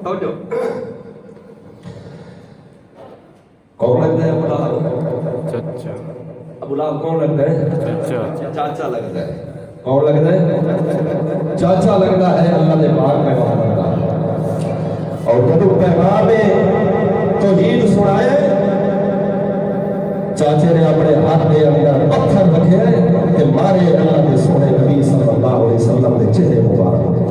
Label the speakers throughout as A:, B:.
A: توجہ کون لگتا ہے ابو لہب؟
B: چچا
A: ابو لہب کون لگتا ہے؟
B: چچا
A: چاچا لگتا ہے. کون لگتا ہے؟ چاچا لگتا ہے. اللہ نے پاک پیغام لگتا ہے اور جب پیغام توحید سنائے چاچے نے اپنے ہاتھ کے اندر پتھر رکھے کہ مارے اللہ کے سونے نبی صلی اللہ علیہ وسلم کے چہرے مبارک.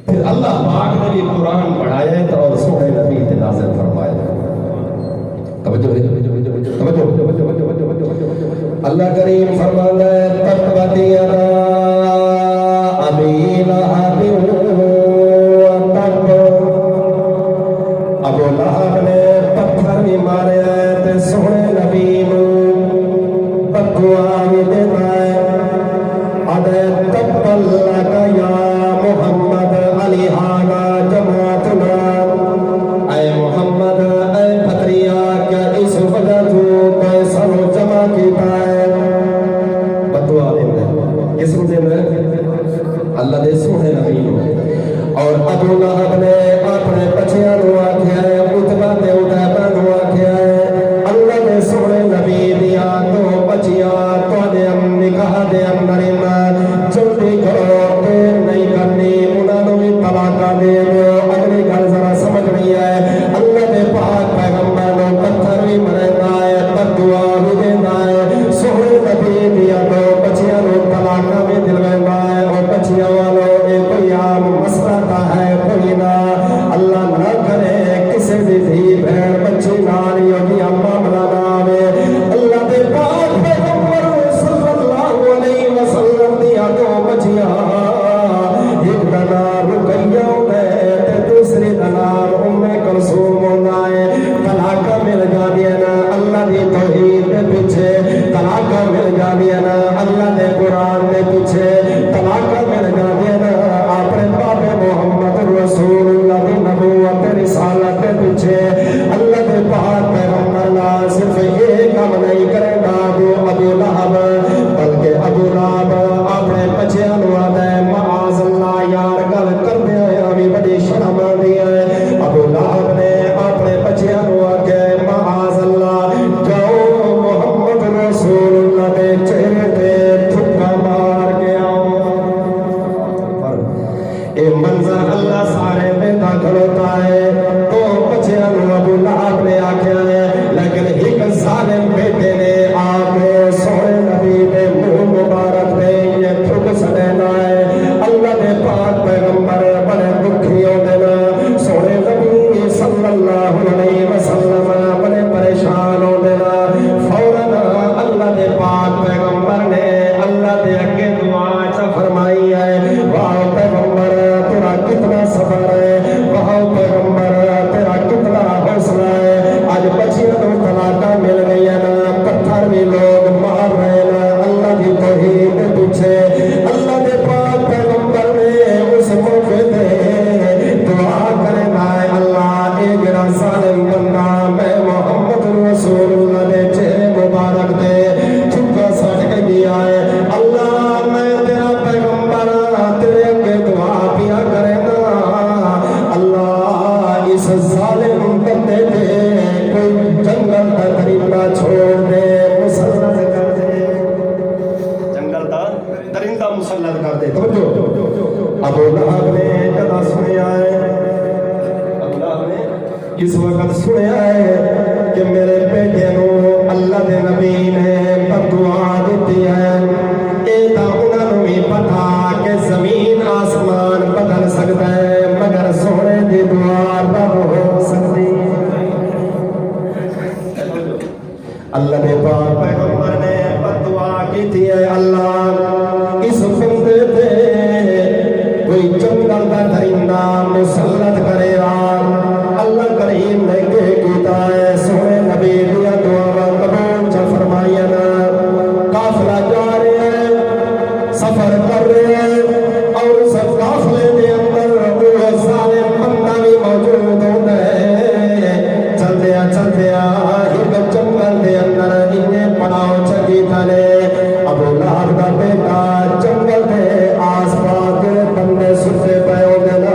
A: پھر اللہ پاک نے بھی قرآن پڑھایا اور سونے نبی پہ نازل فرمایا. اللہ کریم فرماتا ہے تبت یدا ابی لہب وتب. ابو لہب نے پتھر بھی مارے تے سونے نبی نو بددعا بھی دیتا ہے اڈے تبت لک یا محمد علیہنا جماعتنا. اے محمد اے پتریا کیا اس وجہ تو کیسا جمع کیتا ہے. بددعا دیتا ہے کس کو دیتا ہے؟ اللہ دے سونے نبی نو. اور ابو لہب نے اپنے بچیاں نو آکھیا ہے اتبا تے ادیبہ نو آکھیا ہے اللہ دے سونے نبی دیا تو بچیاں تواڈے نکاح دے اندر جلدی کرو دیر نہیں کرنی انہاں نو بھی طلاق دے دو. اگلی گل ذرا سمجھنی ہے اللہ دے پاک پیغمبر نو پتھر بھی مردا ہے بددعا بھی دیندا ہے سونے نبی دیا تو بچیاں نو طلاق بھی دلویندا ہے. اور بچیاں والو اے کوئی عام مسئلہ ہے کوئی نہ اللہ نہ کرے کسی بھی دھی بہن بچی نال یوگی معاملہ نہ آوے. اللہ دے پاک پیغمبر صلی اللہ علیہ وسلم دیا دو بچیاں ایک دا نام رقیہ ہوتا ہے تے دوسری دا نام ام کلثوم ہوتا ہے. طلاق مل جاندی ہے نا اللہ دی توحید دے پیچھے, طلاق مل جاندی ہے نا اللہ دے قرآن دے پیچھے, طلاق مل جاندی ہے نا اپنے باب محمد رسول اللہ دی نبوت رسالت کے پیچھے. اللہ دے پاک پیغمبر لا صرف یہ کام نہیں کرے گا ابو لہب بلکہ ابو لہب اپنے بچیاں نو آتا ہے معاذ اللہ یار گل کردے ہمیں بڑی شرم آتی ہے. ابو لہب نے اپنے بچیاں نو آکھے معاذ اللہ جاؤ محمد رسول اللہ دے چہرے تے تھکا مار کے آؤ. اے منظر اللہ سارے میں داخل ہوتا ہے تو بچیاں نو ابو لہب نے آکھیا ہے لیکن ایک ظالم بیٹے نے آپ سونے نبی دے منہ مبارک دے یہ تھک سڑینا ہے. اللہ دے پاک پیغمبر بڑے دکھی ہوتے نا سونے نبی صلی اللہ علیہ وسلم بڑے پریشان ہوتے نا. فوراً اللہ دے پاک پیغمبر نے اللہ دے اگے دعا چا فرمائی ہے واہ پیغمبر تیرا کتنا صبر ہے, واہ پیغمبر تیرا کتنا حوصلہ ہے. آج بچیاں نو طلاق مل گئی ہے نا پتھر بھی لوگ مار رہے نا اللہ دی توحید کے پیچھے. اللہ دے پاک پیغمبر نے اس موقع تے دعا کرنا ہے اللہ اے جڑا ظالم بندہ میں محمد رسول اللہ دے چہرے مبارک دے چکا سٹ کے گیا ہے اللہ میں تیرا پیغمبر تیرے اگے دعا پیا کرے نا اللہ اس ظالم بندے تے کوئی جنگل کا درندہ چھوڑ دے مسلط کر دے. جنگل کا درندہ مسلط کر دے. ابو لہب نے جدا سنیا ہے ابو لہب نے اس وقت سنیا ہے کہ میرے بیٹے نو اللہ دے نبی نے بددعا دیتی ہے. اے تا انہاں نو بھی پتا کہ زمین آسمان بدل سکتا ہے مگر سونے دی دعا نہ ہو سکتی. اللہ دے پاک پیغمبر نے بددعا کی ہے اللہ اس بندے تے کوئی جنگل دا درندہ مسلط کرے گا. اللہ کریم نے کیتا ہے سونے نبی دیا دعا قبول چا فرمائی نا. قافلہ جا رہے ہیں سفر کر رہے ہیں اور اس قافلے دے اندر وہ ظالم بندہ بھی موجود ہوتا ہے. چلدیا چلدیا ایک جنگل دے اندر انہیں پڑاؤ چکی تھلے ابو لہب دا بیٹا جنگل دے آس پاس بندے ستے پے ہوتے نا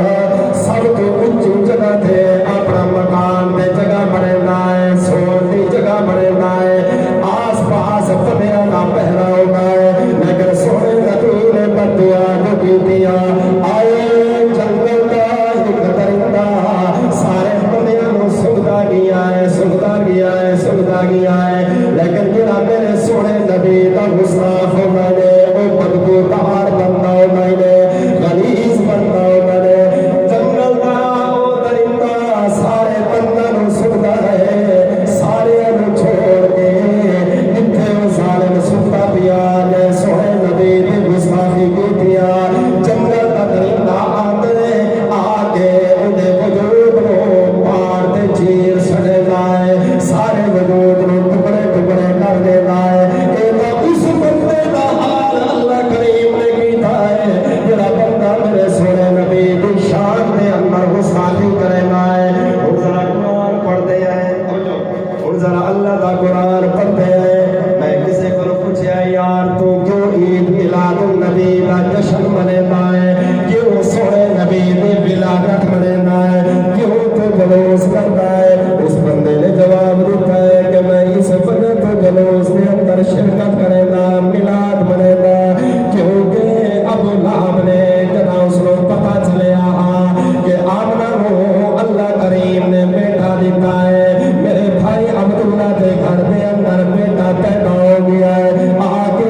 A: چلیا ہاں کہ آمنہ کو اللہ کریم نے بیٹا دیتا ہے. میرے بھائی عبداللہ دے گھر دے اندر بیٹا پیدا ہو گیا ہے. آگے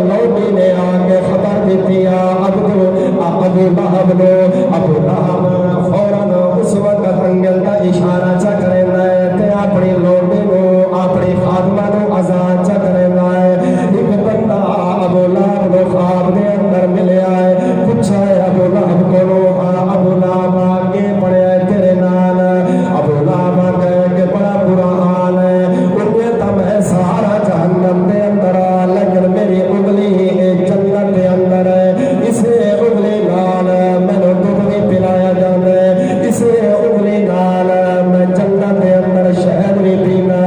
A: لوڈی نے آگے خبر دیتی ہے ابو لہب نے. ابو لہب فوراً اس وقت انگل کا اشارہ چا کرنا ہے تے اپنی لوڈی نو اپنی خادمہ نو آزاد چا کرنا ہے. ایک بندہ ابو لہب نو خواب دے اندر ملیا ہے. پوچھا ہے ابو لہب کو ابو لہب آگے پڑھیا ہے تیرے نال. ابو لہب کہے کہ بڑا برا حال ہے. انہیں تم ہے سہارا جہنم دے اندر لیکن میری انگلی جنت دے اندر ہے. اسے انگلی نال میں نے دودھ نہیں پلایا جاتا ہے. اسے انگلی نال میں جنت دے اندر شہد بھی پینا.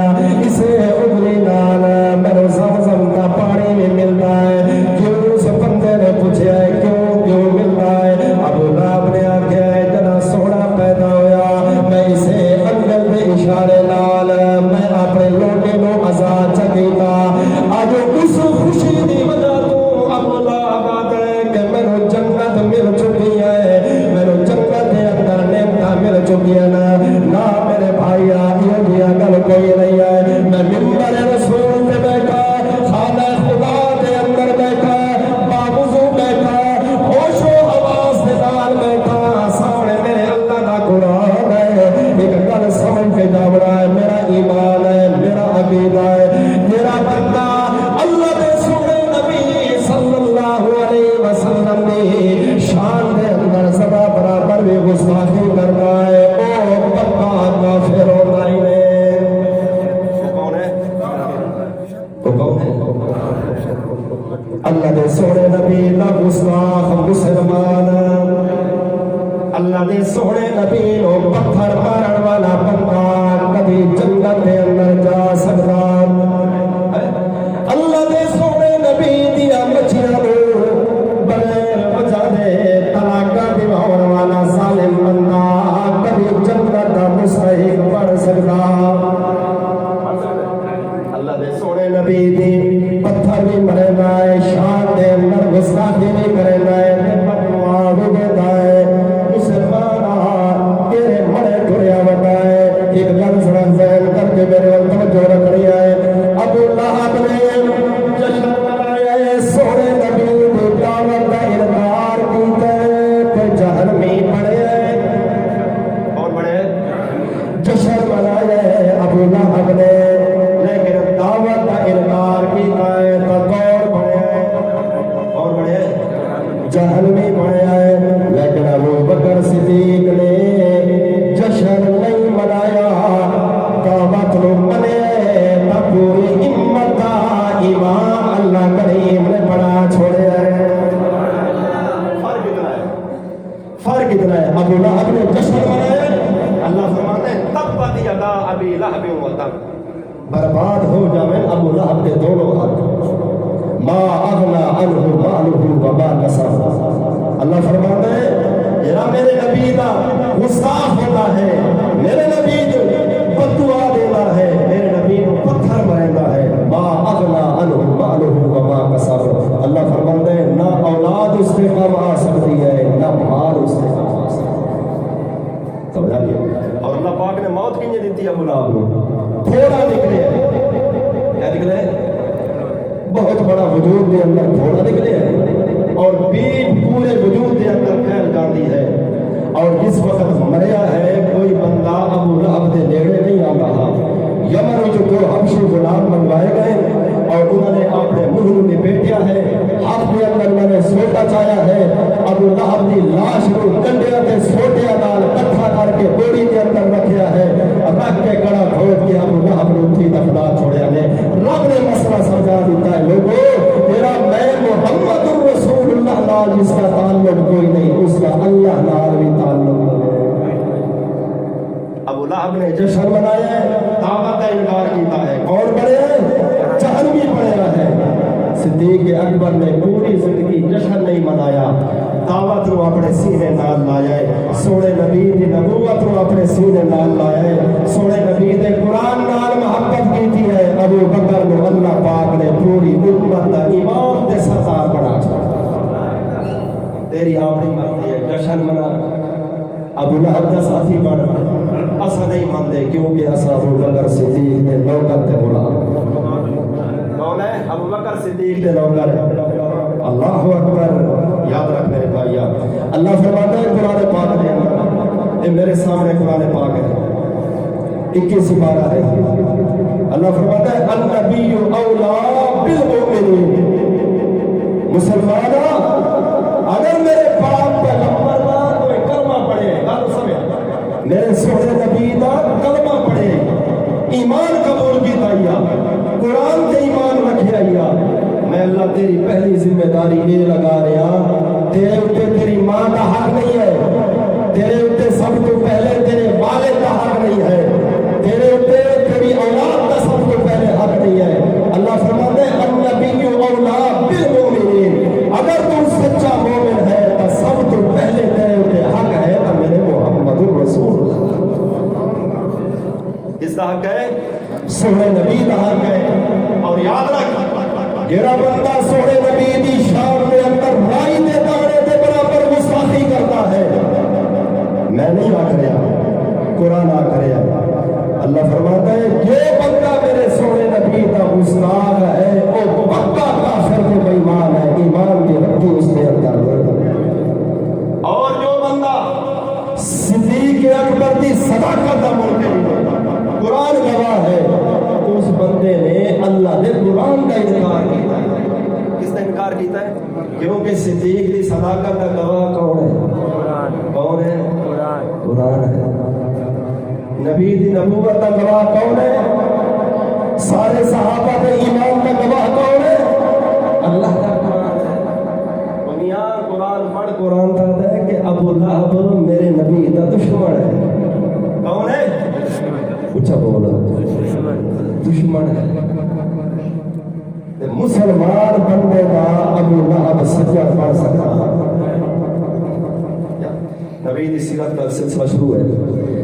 A: اسے انگلی نال میں نے زمزم کا پانی بھی ملتا ہے. کیوں اس بندے نے پوچھا ہے کیوں ملتا ہے. ابو لہب نے آخیا ہے جنا سونا پیدا ہویا میں اسے انگل دے اشارے نال میں اپنے لوٹے نو آزاد چکیتا. آج اس خوشی دی وجہ تو ابو لہب آتا ہے کہ میرے جنت مل چکی ہے. میرے جنت دے اندر نعمتاں مل چکی ہے نا میرے بھائی یہ بھی گل کوئی نہیں ہے. میں منبر رسول پہ بیٹھا خانہ خدا دے اندر بیٹھا باوضو بیٹھا ہوش و حواس دے نال بیٹھا سامنے میرے اللہ دا قرآن ہے. ایک گل سمجھ کے جاوڑا ہے میرا ایمان ہے میرا عقیدہ ہے. میرا بندہ اللہ دے سونے نبی صلی اللہ علیہ وسلم نے شان دے اندر سدا برابر بھی گستاخی کرنا ہے. او پکا کافر ہوتا ہی نہیں. کون ہے اللہ دے سونے نبی نا گستاخ مسلمان. اللہ دے سونے نبی نو پتھر مارن والا بندہ کبھی جنت دے اندر جا سکتا. اللہ دے سونے نبی دیا بچیاں نو بغیر وجہ دے طلاقاں دیواون والا ظالم بندہ کبھی جنت دا مستحق بن سکتا. اللہ دے سونے نبی دی پتھر بھی مرنا ہے شان دے اندر گستاخی نہیں کرنا ہے بددعا بھی دیتا ہے. مسلمان تیرے مرے ٹریا بتا ہے. ایک گل ذرا ذہن کر کے میرے وقت توجہ رکھنی ہے. ابو لہب نے جشن منایا ہے سونے نبی دی دعوت کا انکار کیتا ہے تے جہنمی بنے. اور بڑے جشن منایا ہے ابو لہب نے لیکن دعوت کا انکار کیتا ہے تو دور بڑے اور بڑے جہنمی بنے ہے. لیکن ابو بکر صدیق نے جشن نہیں منایا دعوت نو منے نہ پوری امت امام اللہ کریم نے بڑا چھوڑے ہے. فرق اتنا ہے. ابو لہب نے جشن منایا اللہ فرماتے ہیں تبت یدا ابی لہب و تب برباد ہو جاویں ابو لہب کے دونوں ہاتھ. ما اغنا عنہ مالہ وما کسب. اللہ فرماتا ہے جڑا میرے نبی دا گستاخ ہوتا ہے میرے نبی جو بددعا دیتا ہے میرے نبی کو پتھر مارتا ہے. ما اغنا عنہ مالہ وما کسب. اللہ فرماتا ہے نہ اولاد اس کے کام آ سکتی ہے نہ مال اس کے کام آ سکتی ہے. سمجھا لیا. اور اللہ پاک نے موت کینے دیتی ابو لہب کو تھوڑا نکلے کیا نکلے بہت بڑا وجود کے اندر تھوڑا نکلے اور پیٹ پورے وجود کے اندر پھیل جاتی ہے. اور جس وقت مریا ہے کوئی بندہ ابو لہب کے نیڑے نہیں آ رہا. یمن جو دو حبشی غلام منگوائے گئے اور انہوں نے اپنے منہ میں بیٹھیا ہے ہاتھ کے اندر انہوں نے سوٹا چایا ہے. ابو لہب کی لاش کو کنڈیا کے سوٹیا نال کٹھا کر کے بوری کے اندر رکھیا ہے. رکھ کے گڑا کھول کے ابو لہب نے اتھی دفنا چھوڑیا نے. رب نے مسئلہ سمجھا دیتا ہے لوگوں تیرا میں محمد رسول اللہ نال جس کا تعلق کوئی نہیں اس کا اللہ نال بھی تعلق ہے. ابو لہب نے جشن منایا ہے دعوت کا انکار کیتا ہے. کون بڑے جہنمی بڑا ہے. صدیق اکبر نے پوری زندگی جشن نہیں منایا دعوت رو اپنے سینے نال لایا ہے. سونے نبی دی نبوت رو اپنے سینے نال لایا ہے. سونے نبی دے قرآن نال محبت کیتی ہے. ابو بکر کو اللہ پاک نے پوری امت دا امام دے سردار بنا چھوڑا. تیری آمری مرضی ہے جشن منا ابو لہب دا ساتھی بن اسا نہیں مانتے کیونکہ اسا ابو بکر صدیق دے نوکر تے غلام کون ہے ابو بکر صدیق دے نوکر اللہ اکبر یاد رکھ میرے بھائی اللہ فرماتا ہے قرآن پاک میں اے میرے سامنے قرآن پاک ہے 21 پارہ ہے اللہ فرماتا ہے النبی اولا بالمؤمنین مسلمانہ اگر میرے پاک پیغمبر دا کوئی کلمہ پڑھے گل سمجھ میرے سونے نبی دا کلمہ پڑھے ایمان قبول کیتا یا قرآن تے ایمان رکھیا یا میں اللہ تیری پہلی ذمہ داری یہ لگا رہا تیرے اوپر تیری ماں کا حق نہیں ہے تیرے اوپر سب تو پہلے تیرے والد کا حق نہیں ہے تیرے اوپر تیری اولاد کا سب تو پہلے حق نہیں ہے اللہ فرماتے ہیں النبی اولا بالمؤمنین اگر تو سچا مومن ہے تو سب تو پہلے تیرے اوپر حق ہے تو میرے محمد الرسول اس کا حق ہے سونے نبی کا حق ہے اور یاد رکھ جڑا بندہ سونے نبی دی شان کے اندر رائی دے دانے دے برابر گستاخی کرتا ہے میں نہیں آکھ رہا قرآن آکھ رہا اللہ فرماتا ہے جو بندہ میرے سونے نبی کا گستاخ ہے وہ پکا کافر کے بے ایمان ہے ایمان کی رکھی اس کے اندر اور جو بندہ صدیق اکبر کی صداقت کا منکر قرآن گواہ ہے اس بندے نے اللہ نے قرآن کا انکار کیا ہے کس نے انکار کیتا ہے کیونکہ صدیق کی صداقت کا گواہ کون ہے کون ہے قرآن ہے نبی دی نبوت کا گواہ کون ہے سارے صحابہ کے ایمان کا گواہ کون ہے اللہ کا قرآن ہے دنیا قرآن پڑھ قرآن کہتا ہے کہ ابو لہب میرے نبی کا دشمن ہے کون ہے اچھا بولا دشمن ہے مسلمان بندے کا ابو لہب سچا پڑھ سکتا نبی دی سیرت کا سلسلہ شروع ہے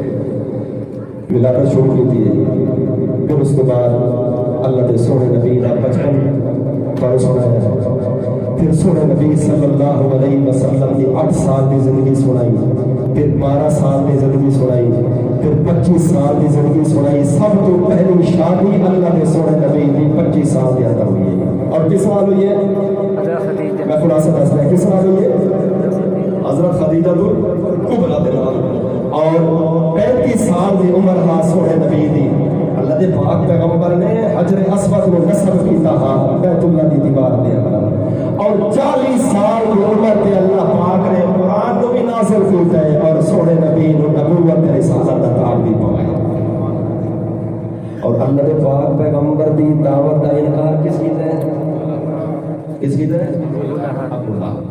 A: ولادت شروع کی تھی پھر اس کے بعد اللہ کے سونے نبی کا بچپن پڑھ سنایا پھر سونے نبی صلی اللہ علیہ وسلم کی 8 سال کی زندگی سنائی پھر 12 سال کی زندگی سنائی پھر 25 سال کی زندگی سنائی سب تو پہلی شادی اللہ کے سونے نبی کی 25 سال کے اندر ہوئی ہے اور کس سال ہوئی ہے میں خلاصہ دس رہا کس سال ہوئی ہے حضرت خدیجہ کبریٰ دے نال اور 35 سال کی عمر ہا سونے نبی دی اللہ دے پاک پیغمبر نے حجر اسود کو نصب کیتا ہا بیت اللہ دی دیوار دے اندر اور 40 سال کی عمر تے اللہ پاک نے قرآن کو بھی نازل کیتا ہے اور سونے نبی نے نبوت رسالت دا تاج بھی پایا اور اللہ دے پاک پیغمبر دی دعوت کا انکار کس کیتا ہے کس کیتا ہے ابو لہب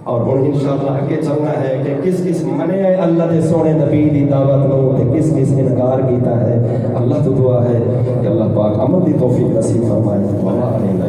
A: اور ہن انشاءاللہ آگے چلنا ہے کہ کس کس منے ہے اللہ دے سونے نبی دی دعوت نو تے کس کس انکار کیتا ہے اللہ تو دعا ہے کہ اللہ پاک عمل دی توفیق نصیب فرمائے واللہ